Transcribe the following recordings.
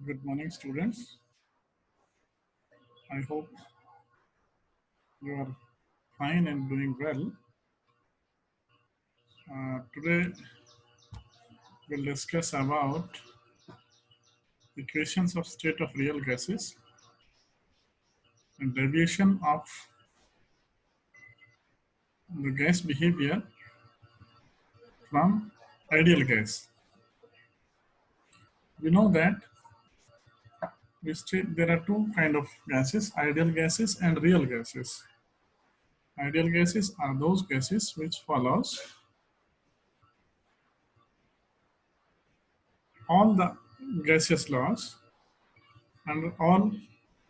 Good morning, students. I hope you are fine and doing well. Today, we'll discuss about equations of state of real gases and deviation of the gas behavior from ideal gas. We know that there are two kind of gases, ideal gases and real gases. Ideal gases are those gases which follows all the gaseous laws under all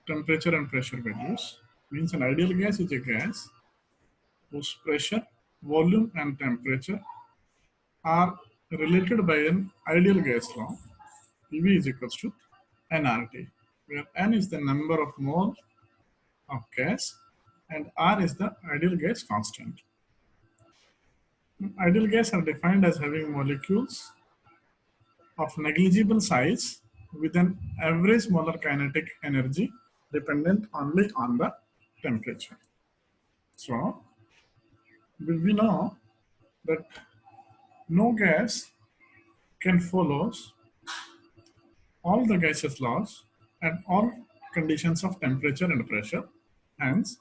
temperature and pressure values. Means an ideal gas is a gas whose pressure, volume and temperature are related by an ideal gas law. PV is equals to nRT, where n is the number of mole of gas and R is the ideal gas constant. Ideal gas are defined as having molecules of negligible size with an average molar kinetic energy dependent only on the temperature. So, we know that no gas can follow all the gaseous laws at all conditions of temperature and pressure. Hence,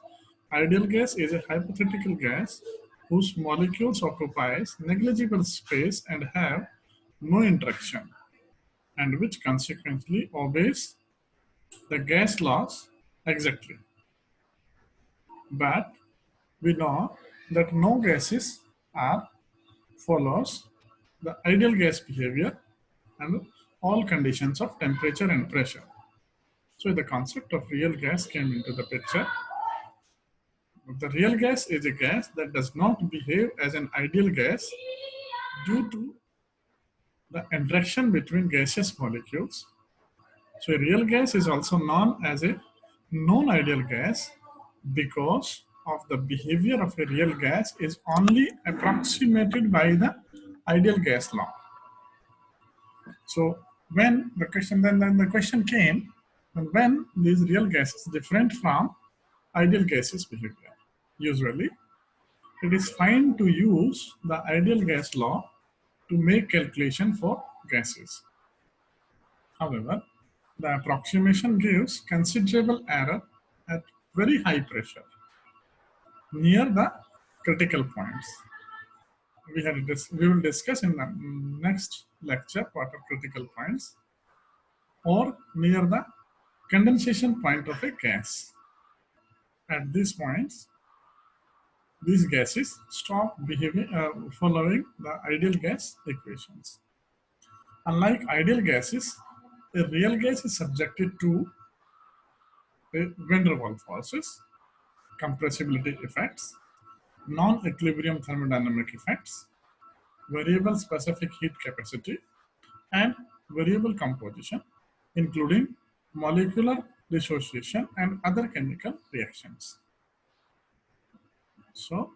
ideal gas is a hypothetical gas whose molecules occupies negligible space and have no interaction, and which consequently obeys the gas laws exactly. But we know that no gases are follows the ideal gas behavior and all conditions of temperature and pressure. So the concept of real gas came into the picture. The real gas is a gas that does not behave as an ideal gas due to the interaction between gaseous molecules. So a real gas is also known as a non-ideal gas because of the behavior of a real gas is only approximated by the ideal gas law. So when the question then the question came, when these real gases different from ideal gases behavior. Usually, it is fine to use the ideal gas law to make calculation for gases. However, the approximation gives considerable error at very high pressure near the critical points. We will discuss in the next lecture what are critical points or near the condensation point of a gas. At these points, these gases stop behaving following the ideal gas equations. Unlike ideal gases, a real gas is subjected to van der Waals forces, compressibility effects, non-equilibrium thermodynamic effects, variable specific heat capacity, and variable composition, including molecular dissociation and other chemical reactions. So,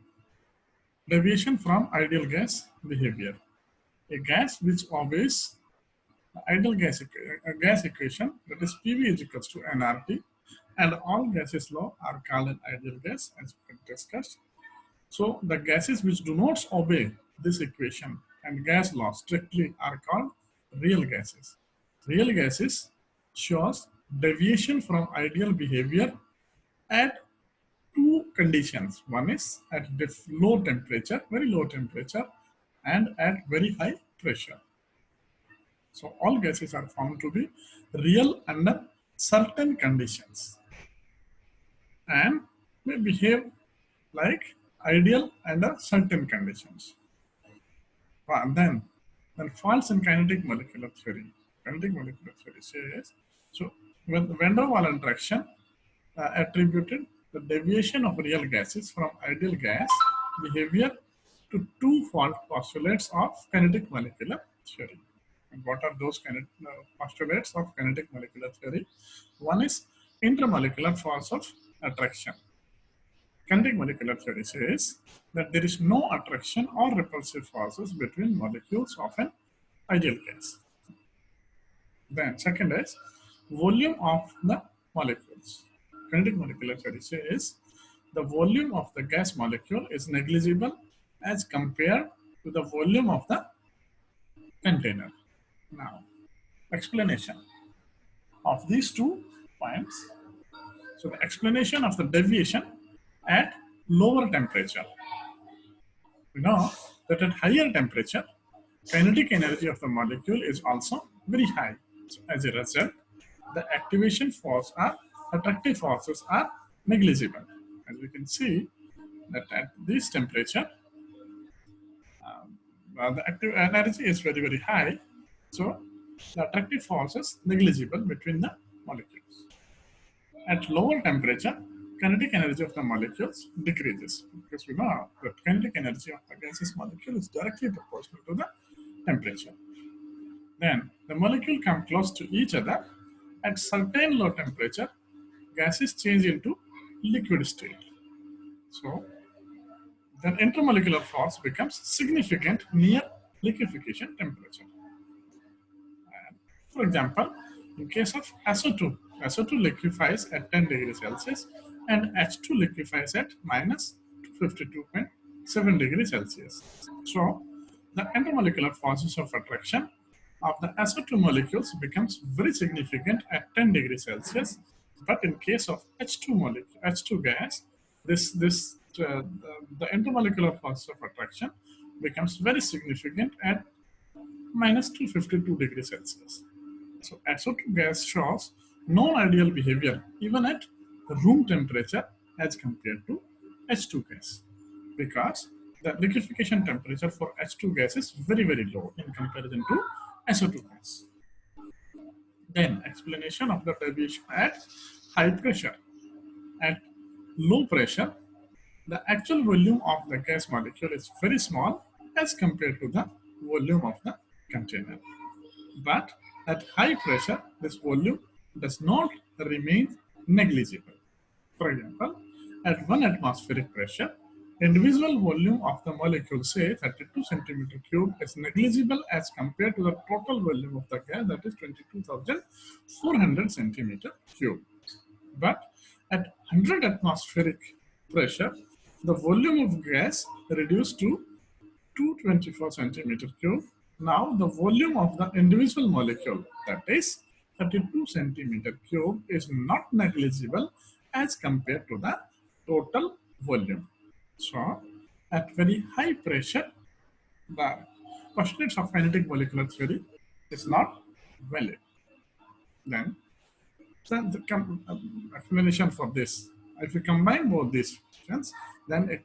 deviation from ideal gas behavior. A gas which obeys the ideal gas equation, that is PV is equals to nRT, and all gases law are called an ideal gas as we discussed. So the gases which do not obey this equation and gas law strictly are called real gases. Real gases shows deviation from ideal behavior at two conditions. One is at low temperature, very low temperature, and at very high pressure. So all gases are found to be real under certain conditions and may behave like ideal under certain conditions. Then false in kinetic molecular theory. Kinetic molecular theory says, so when van der Waals interaction attributed the deviation of real gases from ideal gas behavior to two false postulates of kinetic molecular theory. And what are those postulates of kinetic molecular theory? One is intermolecular force of attraction. Kinetic molecular theory says that there is no attraction or repulsive forces between molecules of an ideal gas. Then second is volume of the molecules. Kinetic molecular theory says the volume of the gas molecule is negligible as compared to the volume of the container. Now, explanation of these 2 points. So the explanation of the deviation at lower temperature. We know that at higher temperature, kinetic energy of the molecule is also very high. So as a result, the activation force or attractive forces are negligible. As we can see that at this temperature, the active energy is very, very high. So the attractive force is negligible between the molecules. At lower temperature, kinetic energy of the molecules decreases because we know that kinetic energy of the gaseous molecule is directly proportional to the temperature. Then the molecule come close to each other. At certain low temperature, gases change into liquid state. So then intermolecular force becomes significant near liquefaction temperature. And for example, in case of SO2 liquefies at 10 degrees Celsius and H2 liquefies at minus 52.7 degrees Celsius. So the intermolecular forces of attraction of the SO2 molecules becomes very significant at 10 degrees Celsius. But in case of H2 gas, the intermolecular force of attraction becomes very significant at minus 252 degrees Celsius. So SO2 gas shows non-ideal behavior even at room temperature as compared to H2 gas, because the liquefaction temperature for H2 gas is very, very low in comparison to SO2 gas. Then explanation of the deviation at high pressure. At low pressure, the actual volume of the gas molecule is very small as compared to the volume of the container. But at high pressure, this volume does not remain negligible. For example, at 1 atmospheric pressure, individual volume of the molecule, say 32 centimeter cube, is negligible as compared to the total volume of the gas, that is 22,400 centimeter cube. But at 100 atmospheric pressure, the volume of gas reduced to 224 centimeter cube. Now the volume of the individual molecule, that is 32 centimeter cube, is not negligible as compared to the total volume. So at very high pressure, the postulates of kinetic molecular theory is not valid. Then the explanation for this, if we combine both these functions, then a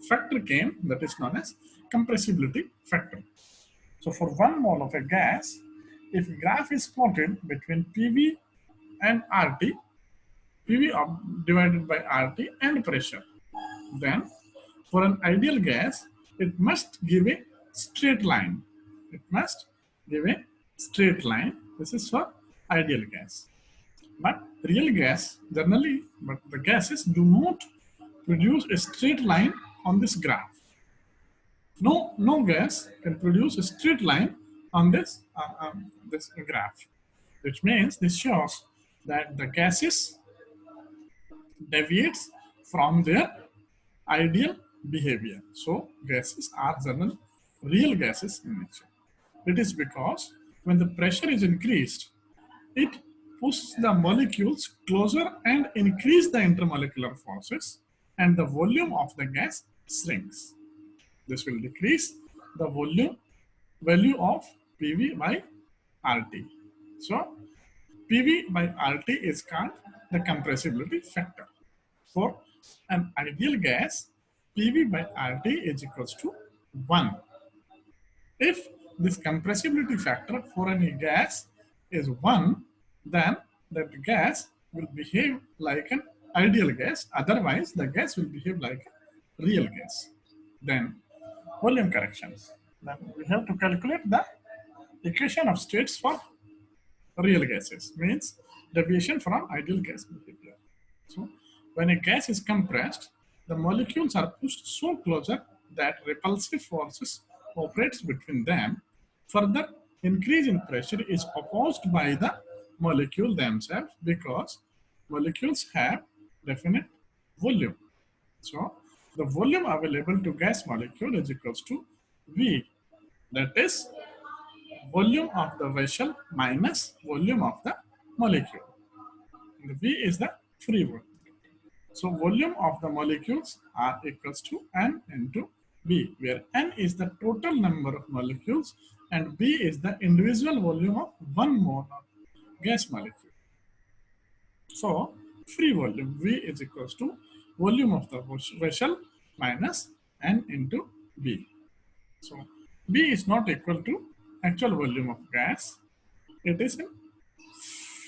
factor came that is known as compressibility factor. So for 1 mole of a gas, if graph is plotted between PV and RT, PV divided by RT and pressure, then for an ideal gas, it must give a straight line. It must give a straight line. This is for ideal gas. But real gas, generally, but the gases do not produce a straight line on this graph. No gas can produce a straight line on this graph, which means this shows that the gases deviates from their ideal behavior. So gases are general real gases in nature. It is because when the pressure is increased, it pushes the molecules closer and increase the intermolecular forces, and the volume of the gas shrinks. This will decrease the value of PV by RT. So PV by RT is called the compressibility factor. For an ideal gas, PV by RT is equals to 1. If this compressibility factor for any gas is 1, then that gas will behave like an ideal gas. Otherwise, the gas will behave like a real gas. Then volume corrections. Then we have to calculate the equation of states for real gases, means deviation from ideal gas behavior. So when a gas is compressed, the molecules are pushed so closer that repulsive forces operates between them. Further increase in pressure is opposed by the molecule themselves because molecules have definite volume. So the volume available to gas molecule is equals to V, that is volume of the vessel minus volume of the molecule. And V is the free volume. So volume of the molecules are equals to N into B, where N is the total number of molecules and B is the individual volume of one mole of gas molecule. So free volume V is equals to volume of the vessel minus N into B. So B is not equal to actual volume of gas. It is in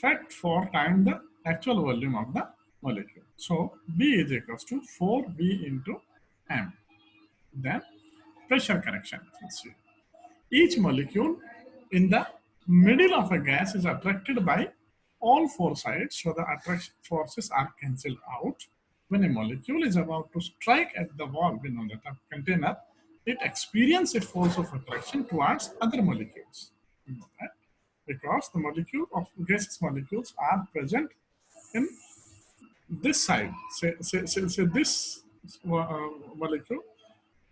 fact 4 times the actual volume of the molecule. So B is equals to 4V into M. Then pressure correction. Let's see. Each molecule in the middle of a gas is attracted by all four sides, so the attraction forces are cancelled out. When a molecule is about to strike at the wall below the container, it experiences a force of attraction towards other molecules. You know that? Because the molecule of gaseous molecules are present in this side. Say this molecule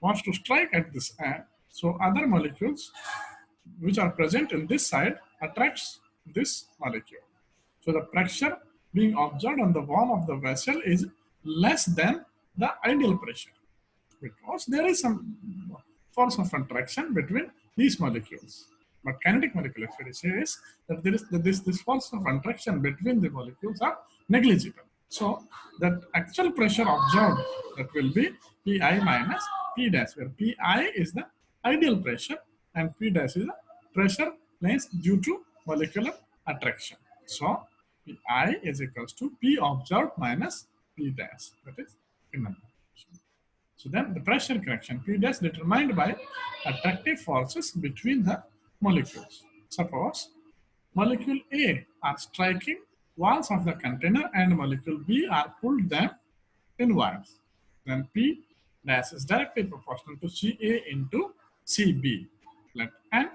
wants to strike at this end, so other molecules which are present in this side attracts this molecule. So the pressure being observed on the wall of the vessel is less than the ideal pressure because there is some force of attraction between these molecules. But kinetic molecular theory says that there is this force of attraction between the molecules are negligible. So that actual pressure observed that will be Pi minus P dash, where Pi is the ideal pressure and P dash is the pressure length due to molecular attraction. So Pi is equals to P observed minus P dash, that is number. So then the pressure correction P dash determined by attractive forces between the molecules. Suppose molecule A are striking walls of the container and molecule B are pulled them inwards. Then P dash is directly proportional to Ca into Cb. Let N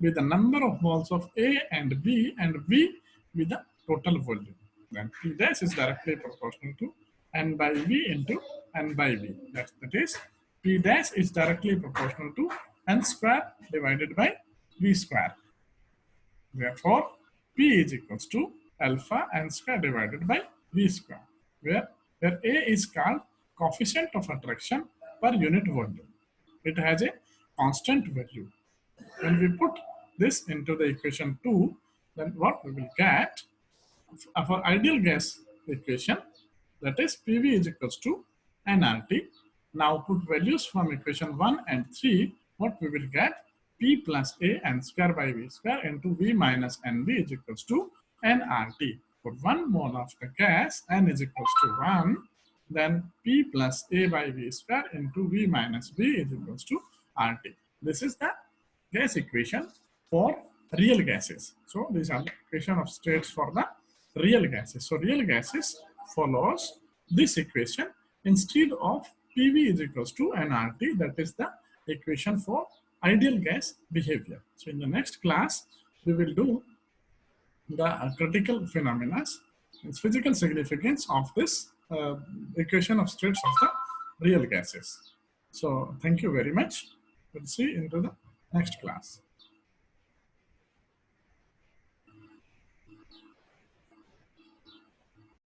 be the number of moles of A and B and V be the total volume. Then P dash is directly proportional to N by V into N by V. That is, P dash is directly proportional to N square divided by V square. Therefore, P is equals to alpha N square divided by V square, where A is called coefficient of attraction per unit volume. It has a constant value. When we put this into the equation 2, then what we will get for ideal gas equation, that is PV is equals to nRT. Now put values from equation 1 and 3, what we will get P plus A N square by V square into V minus NV is equals to nRT. For 1 mole of the gas, N is equals to 1, then P plus A by V square into V minus V is equals to RT. This is the gas equation for real gases. So these are the equation of states for the real gases. So real gases follows this equation instead of PV is equals to nRT, that is the equation for ideal gas behavior. So in the next class, we will do the critical phenomena, its physical significance of this equation of states of the real gases. So thank you very much. We'll see into the next class.